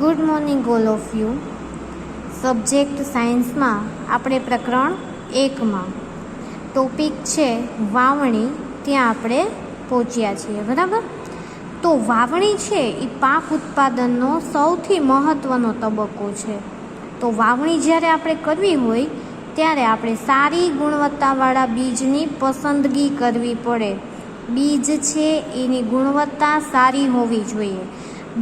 Good morning all of you. Subject સાયન્સમાં આપણે પ્રકરણ 1માં ટોપિક છે વાવણી, ત્યાં આપણે પહોંચ્યા છીએ. બરાબર. તો વાવણી છે એ પાક ઉત્પાદનનો સૌથી મહત્ત્વનો તબક્કો છે. તો વાવણી જ્યારે આપણે કરવી હોય ત્યારે આપણે સારી ગુણવત્તાવાળા બીજની પસંદગી કરવી પડે. બીજ છે એની ગુણવત્તા સારી હોવી જોઈએ.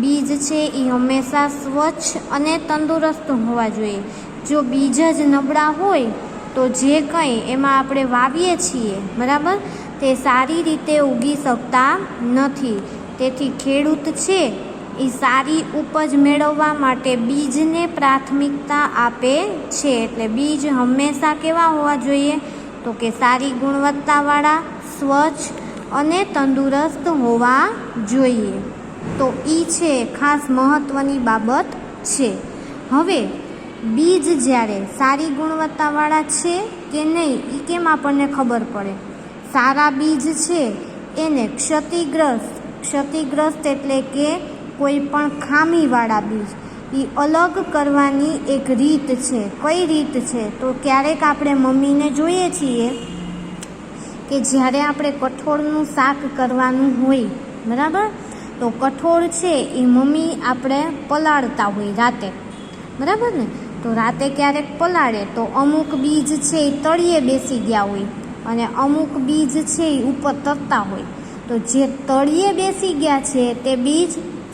બીજ છે એ હંમેશા સ્વચ્છ અને તંદુરસ્ત હોવા જોઈએ. જો બીજ જ નબળા હોય તો જે કંઈ એમાં આપણે વાવીએ છીએ, બરાબર, તે સારી રીતે ઉગી શકતા નથી. તેથી ખેડૂત છે એ સારી ઉપજ મેળવવા માટે બીજને પ્રાથમિકતા આપે છે. એટલે બીજ હંમેશા કેવા હોવા જોઈએ? તો કે સારી ગુણવત્તાવાળા, સ્વચ્છ અને તંદુરસ્ત હોવા જોઈએ. તો એ છે ખાસ મહત્ત્વની બાબત છે. હવે બીજ જ્યારે સારી ગુણવત્તાવાળા છે કે નહીં એ કેમ આપણને ખબર પડે? સારા બીજ છે એને ક્ષતિગ્રસ્ત એટલે કે કોઈ પણ ખામીવાળા બીજ એ અલગ કરવાની એક રીત છે. કઈ રીત છે? તો ક્યારેક આપણે મમ્મીને જોઈએ છીએ કે જ્યારે આપણે કઠોળનું શાક કરવાનું હોય, બરાબર, તો કઠોળ છે એ મમ્મી આપણે પલાળતા હોય રાતે, બરાબર ને. તો રાતે ક્યારેક પલાળે તો અમુક બીજ છે એ તળિયે બેસી ગયા હોય અને અમુક બીજ છે એ ઉપર તરતા હોય. તો જે તળિયે બેસી ગયા છે તે બીજ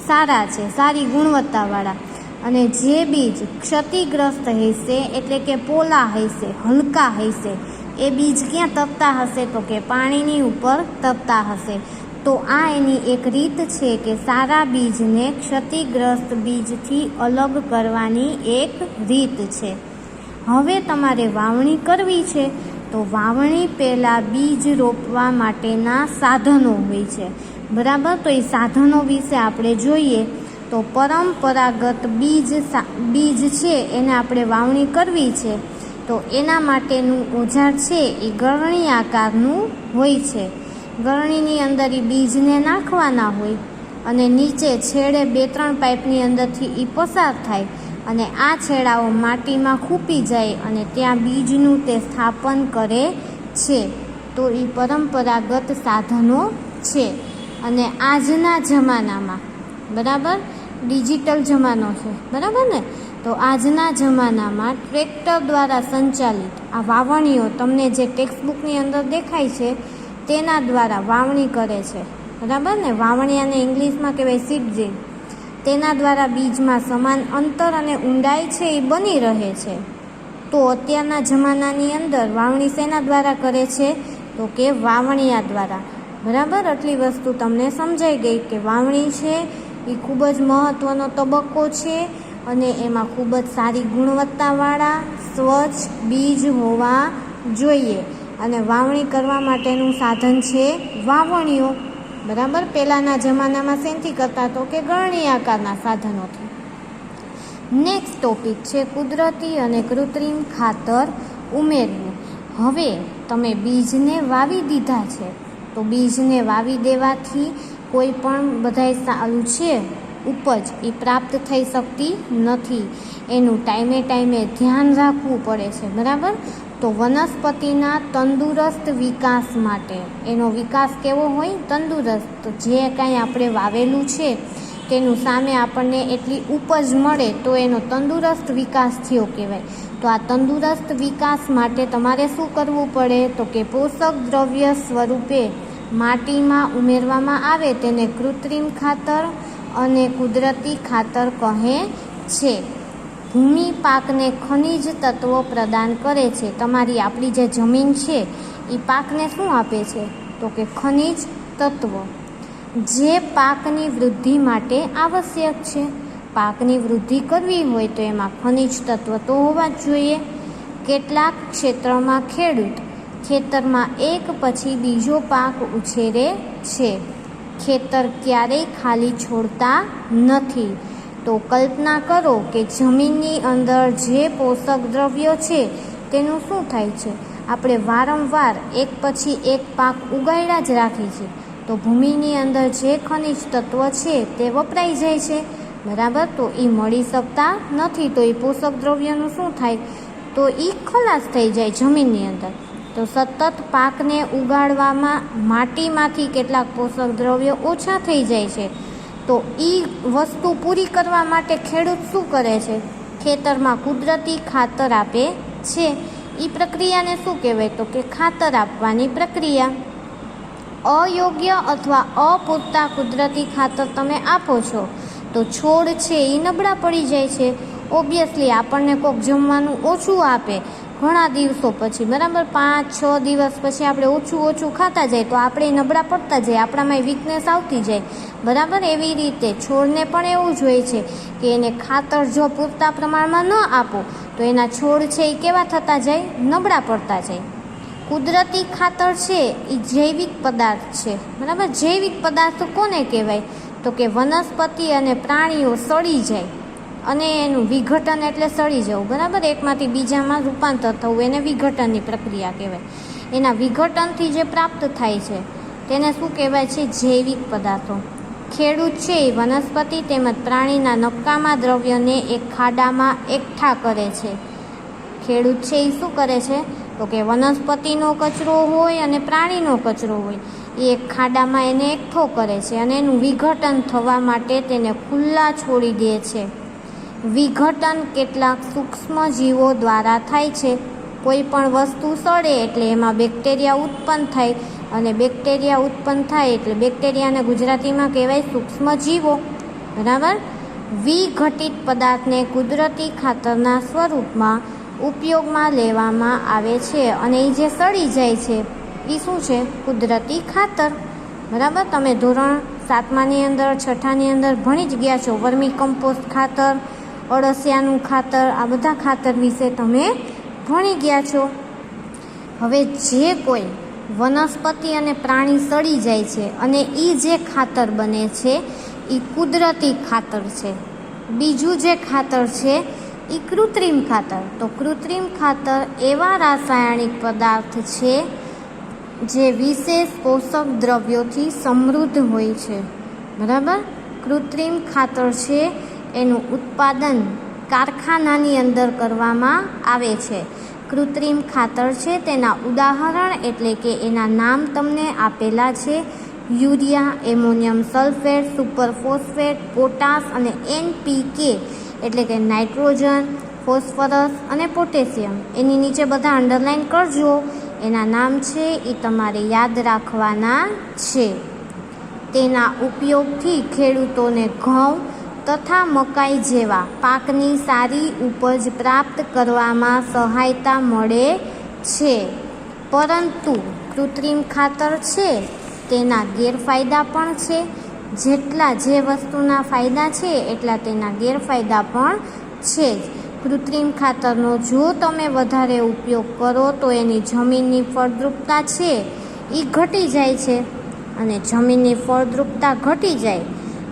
સારા છે, સારી ગુણવત્તાવાળા, અને જે બીજ ક્ષતિગ્રસ્ત હશે એટલે કે પોલા હશે, હલકા હશે, એ બીજ ક્યાં તરતા હશે? તો કે પાણીની ઉપર તરતા હશે. તો આ એની એક રીત છે કે સારા બીજને ક્ષતિગ્રસ્ત બીજથી અલગ કરવાની એક રીત છે. હવે તમારે વાવણી કરવી છે તો વાવણી પહેલાં બીજ રોપવા માટેના સાધનો હોય છે, બરાબર. તો એ સાધનો વિશે આપણે જોઈએ તો પરંપરાગત બીજ છે એને આપણે વાવણી કરવી છે તો એના માટેનું ઓજાર છે એ ગળણી આકારનું હોય છે. ગળણીની અંદર એ બીજને નાખવાના હોય અને નીચે છેડે 2-3 પાઇપની અંદરથી એ પસાર થાય અને આ છેડાઓ માટીમાં ખૂંપી જાય અને ત્યાં બીજનું તે સ્થાપન કરે છે. તો એ પરંપરાગત સાધનો છે. અને આજના જમાનામાં, બરાબર, ડિજિટલ જમાનો છે, બરાબર ને. તો આજના જમાનામાં ટ્રેક્ટર દ્વારા સંચાલિત આ વાવણીઓ તમને જે ટેક્સ્ટબુકની અંદર દેખાય છે તેના દ્વારા વાવણી કરે છે, બરાબર ને. વાવણી અને ઇંગ્લિશમાં કહેવાય સીડ્રિંગ. તેના દ્વારા બીજમાં સમાન અંતર અને ઊંડાઈ છે એ બની રહે છે. તો અત્યારના જમાનાની અંદર વાવણી શેના દ્વારા કરે છે? તો કે વાવણિયા દ્વારા, બરાબર. આટલી વસ્તુ તમને સમજાઈ ગઈ કે વાવણી છે એ ખૂબ જ મહત્ત્વનો તબક્કો છે અને એમાં ખૂબ જ સારી ગુણવત્તાવાળા સ્વચ્છ બીજ હોવા જોઈએ. અને વાવણી કરવા માટેનું સાધન છે વાવણીઓ, બરાબર. પહેલાંના જમાનામાં શેનથી કરતા? તો કે ગળણી આકારના સાધનોથી. નેક્સ્ટ ટોપિક છે કુદરતી અને કૃત્રિમ ખાતર ઉમેરવું. હવે તમે બીજને વાવી દીધા છે તો બીજને વાવી દેવાથી કોઈ પણ બધાય સારું છે ઉપજ એ પ્રાપ્ત થઈ શકતી નથી. એનું ટાઈમે ધ્યાન રાખવું પડે છે, બરાબર. તો વનસ્પતિના તંદુરસ્ત વિકાસ માટે એનો વિકાસ કેવો હોય? તંદુરસ્ત. તો જે કાંઈ આપણે વાવેલું છે તેનું સામે આપણને એટલી ઉપજ મળે તો એનો તંદુરસ્ત વિકાસ થયો કહેવાય. તો આ તંદુરસ્ત વિકાસ માટે તમારે શું કરવું પડે? તો કે પોષક દ્રવ્ય સ્વરૂપે માટીમાં ઉમેરવામાં આવે તેને કૃત્રિમ ખાતર અને કુદરતી ખાતર કહે છે. ભૂમિ પાકને ખનિજ તત્વો પ્રદાન કરે છે. આપણી જે જમીન છે એ પાકને શું આપે છે? તો કે ખનિજ તત્વો, જે પાકની વૃદ્ધિ માટે આવશ્યક છે. પાકની વૃદ્ધિ કરવી હોય તો એમાં ખનિજ તત્વ તો હોવા જ જોઈએ. કેટલાક ક્ષેત્રમાં ખેડૂત ખેતરમાં એક પછી બીજો પાક ઉછેરે છે. ખેતર ક્યારેય ખાલી છોડતા નથી. તો કલ્પના કરો કે જમીનની અંદર જે પોષક દ્રવ્યો છે તેનું શું થાય છે? આપણે વારંવાર એક પછી એક પાક ઉગાડ્યા જ રાખીએ છીએ તો ભૂમિની અંદર જે ખનિજ તત્વ છે તે વપરાઈ જાય છે. બરાબર. તો એ મળી શકતા નથી, તો એ પોષક દ્રવ્યનું શું થાય, તો એ ખલાસ થઈ જાય જમીનની અંદર. તો સતત પાકને ઉગાડવામાં માટીમાંથી કેટલાક પોષક દ્રવ્યો ઓછા થઈ જાય છે. તો એ વસ્તુ પૂરી કરવા માટે ખેડૂત શું કરે છે, ખેતરમાં કુદરતી ખાતર આપે છે. એ પ્રક્રિયાને શું કહેવાય, તો કે ખાતર આપવાની પ્રક્રિયા. અયોગ્ય અથવા અપૂરતા કુદરતી ખાતર તમે આપો છો તો છોડ છે એ નબળા પડી જાય છે. ઓબ્વિયસલી આપણને કોઈક જમવાનું ઓછું આપે ઘણા દિવસો પછી, બરાબર, 5-6 દિવસ પછી આપણે ઓછું ખાતા જાય તો આપણે નબળા પડતા જાય, આપણામાં વીકનેસ આવતી જાય, બરાબર. એવી રીતે છોડને પણ એવું જ હોય છે કે એને ખાતર જો પૂરતા પ્રમાણમાં ન આપો તો એના છોડ છે એ કેવા થતા જાય, નબળા પડતા જાય. કુદરતી ખાતર છે એ જૈવિક પદાર્થ છે, બરાબર. જૈવિક પદાર્થ કોને કહેવાય, તો કે વનસ્પતિ અને પ્રાણીઓ સડી જાય અને એનું વિઘટન એટલે સડી જવું, બરાબર, એકમાંથી બીજામાં રૂપાંતર થવું, એને વિઘટનની પ્રક્રિયા કહેવાય. એના વિઘટનથી જે પ્રાપ્ત થાય છે તેને શું કહેવાય છે, જૈવિક પદાર્થો. ખેડૂત છે એ વનસ્પતિ તેમજ પ્રાણીના નકામા દ્રવ્યને એક ખાડામાં એકઠા કરે છે. ખેડૂત છે એ શું કરે છે, તો કે વનસ્પતિનો કચરો હોય અને પ્રાણીનો કચરો હોય એ એક ખાડામાં એને એકઠો કરે છે અને એનું વિઘટન થવા માટે તેને ખુલ્લા છોડી દે છે. વિઘટન કેટલાક સૂક્ષ્મ જીવો દ્વારા થાય છે. કોઈ પણ વસ્તુ સડે એટલે એમાં બેક્ટેરિયા ઉત્પન્ન થાય અને બેક્ટેરિયા ઉત્પન્ન થાય એટલે બેક્ટેરિયાને ગુજરાતીમાં કહેવાય સૂક્ષ્મ જીવો, બરાબર. વિઘટિત પદાર્થને કુદરતી ખાતરના સ્વરૂપમાં ઉપયોગમાં લેવામાં આવે છે અને એ જે સડી જાય છે એ શું છે, કુદરતી ખાતર, બરાબર. તમે ધોરણ 7માની અંદર 6ઠાની અંદર ભણી જ ગયા છો. વર્મી કમ્પોસ્ટ ખાતર, અળસિયાનું ખાતર, આ બધા ખાતર વિશે તમે ભણી ગયા છો. હવે જે કોઈ વનસ્પતિ અને પ્રાણી સડી જાય છે અને એ જે ખાતર બને છે એ કુદરતી ખાતર છે. બીજું જે ખાતર છે એ કૃત્રિમ ખાતર. તો કૃત્રિમ ખાતર એવા રાસાયણિક પદાર્થ છે જે વિશેષ પોષક દ્રવ્યોથી સમૃદ્ધ હોય છે, બરાબર. કૃત્રિમ ખાતર છે એનું ઉત્પાદન કારખાનાની અંદર કરવામાં આવે છે. કૃત્રિમ ખાતર છે તેના ઉદાહરણ એટલે કે એના નામ તમને આપેલા છે: urea, ammonium sulphate, super phosphate, potash અને NPK એટલે કે નાઇટ્રોજન, ફોસ્ફરસ અને પોટેશિયમ. એની નીચે બધા અંડરલાઇન કરજો. એના નામ છે એ તમારે યાદ રાખવાના છે. તેના ઉપયોગથી ખેડૂતોને ઘઉં તથા મકાઈ જેવા પાકની સારી ઉપજ પ્રાપ્ત કરવામાં સહાયતા મળે છે. પરંતુ કૃત્રિમ ખાતર છે તેના ગેરફાયદા પણ છે. જેટલા જે વસ્તુના ફાયદા છે એટલા તેના ગેરફાયદા પણ છે જ. કૃત્રિમ ખાતરનો જો તમે વધારે ઉપયોગ કરો તો એની જમીનની ફળદ્રુપતા છે એ ઘટી જાય છે અને જમીનની ફળદ્રુપતા ઘટી જાય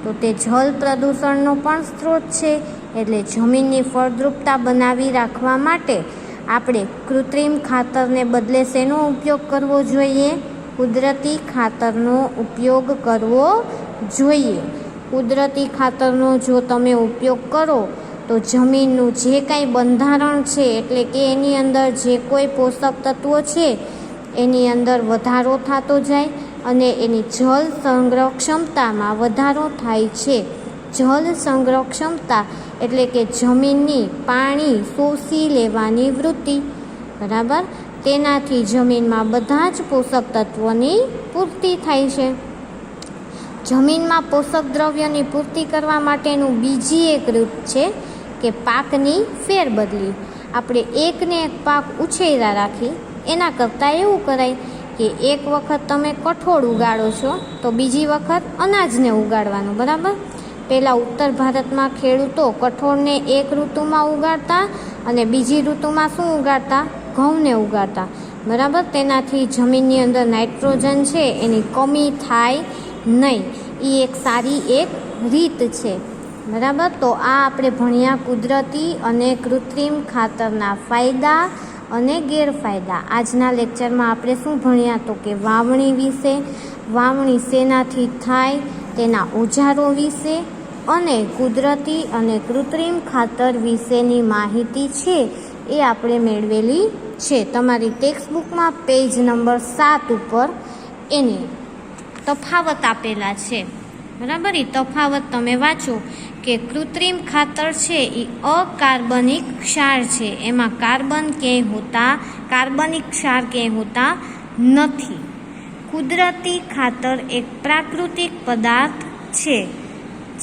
તો તે જળ પ્રદૂષણનો પણ સ્ત્રોત છે. એટલે જમીનની ફળદ્રુપતા બનાવી રાખવા માટે આપણે કૃત્રિમ ખાતરને બદલે શેનો ઉપયોગ કરવો જોઈએ? કુદરતી ખાતરનો ઉપયોગ કરવો જોઈએ. કુદરતી ખાતરનો જો તમે ઉપયોગ કરો તો જમીનનું જે કાંઈ બંધારણ છે એટલે કે એની અંદર જે કોઈ પોષક તત્વો છે એની અંદર વધારો થતો જાય અને એની જળ સંગ્રહ ક્ષમતામાં વધારો થાય છે. જળ સંગ્રહ ક્ષમતા એટલે કે જમીનની પાણી શોષી લેવાની વૃત્તિ, બરાબર. તેનાથી જમીનમાં બધા જ પોષક તત્વોની પૂર્તિ થાય છે. જમીનમાં પોષક દ્રવ્યોની પૂર્તિ કરવા માટેનું બીજી એક રીત છે કે પાકની ફેરબદલી. આપણે એકને એક પાક ઉછેરા રાખી એના કરતાં એવું કરાય કે એક વખત તમે કઠોળ ઉગાડો છો તો બીજી વખત અનાજને ઉગાડવાનું, બરાબર. પહેલાં ઉત્તર ભારતમાં ખેડૂતો કઠોળને એક ઋતુમાં ઉગાડતા અને બીજી ઋતુમાં શું ઉગાડતા? ઘઉંને ઉગાડતા, બરાબર. તેનાથી જમીનની અંદર નાઇટ્રોજન છે એની કમી થાય નહીં. એ એક સારી એક રીત છે, બરાબર. તો આ આપણે ભણ્યા કુદરતી અને કૃત્રિમ ખાતરના ફાયદા અને ગેરફાયદા. આજના લેક્ચરમાં આપણે શું ભણ્યા? તો કે વાવણી વિશે, વાવણી શેનાથી થાય તેના ઓજારો વિશે, અને કુદરતી અને કૃત્રિમ ખાતર વિશેની માહિતી છે એ આપણે મેળવેલી છે. તમારી ટેક્સ્ટબુકમાં પેજ નંબર 7 ઉપર એની તફાવત આપેલા છે. બરાબર, એ તફાવત તમે વાંચો કે કૃત્રિમ ખાતર છે એ અકાર્બનિક ક્ષાર છે, એમાં કાર્બનિક ક્ષાર ક્યાંય હોતા નથી. કુદરતી ખાતર એક પ્રાકૃતિક પદાર્થ છે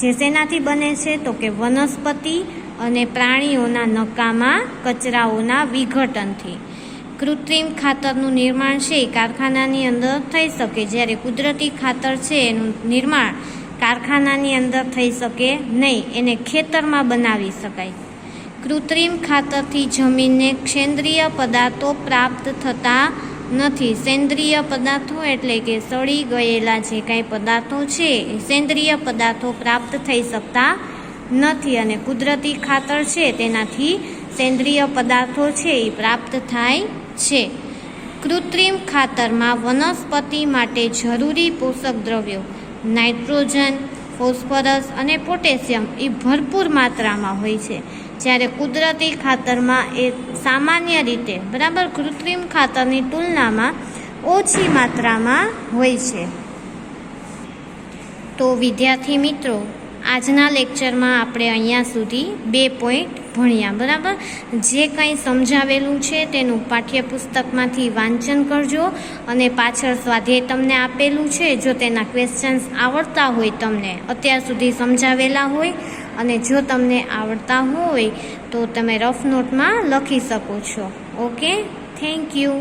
જે શેનાથી બને છે તો કે વનસ્પતિ અને પ્રાણીઓના નકામા કચરાઓના વિઘટનથી. કૃત્રિમ ખાતરનું નિર્માણ છે એ કારખાનાની અંદર થઈ શકે, જ્યારે કુદરતી ખાતર છે એનું નિર્માણ કારખાનાની અંદર થઈ શકે નહીં, એને ખેતરમાં બનાવી શકાય. કૃત્રિમ ખાતરથી જમીનને સેન્દ્રિય પદાર્થો પ્રાપ્ત થતા નથી. સેન્દ્રિય પદાર્થો એટલે કે સડી ગયેલા જે કાંઈ પદાર્થો છે એ સેન્દ્રિય પદાર્થો પ્રાપ્ત થઈ શકતા નથી, અને કુદરતી ખાતર છે તેનાથી સેન્દ્રિય પદાર્થો છે એ પ્રાપ્ત થાય છે. કૃત્રિમ ખાતરમાં વનસ્પતિ માટે જરૂરી પોષક દ્રવ્યો નાઇટ્રોજન, ફોસ્ફરસ અને પોટેશિયમ એ ભરપૂર માત્રામાં હોય છે, જ્યારે કુદરતી ખાતરમાં એ સામાન્ય રીતે બરાબર કૃત્રિમ ખાતરની તુલનામાં ઓછી માત્રામાં હોય છે. તો વિદ્યાર્થી મિત્રો, આજના લેક્ચરમાં આપણે અહીંયા સુધી 2 પોઈન્ટ ભણ્યા. બરાબર, જે કંઈ સમજાવેલું છે તેનું પાઠ્યપુસ્તકમાંથી વાંચન કરજો, અને પાછળ સ્વાધ્યાય તમને આપેલું છે, જો તેના ક્વેશ્ચન્સ આવડતા હોય, તમને અત્યાર સુધી સમજાવેલા હોય અને જો તમને આવડતા હોય તો તમે રફ નોટમાં લખી શકો છો. Okay, thank you.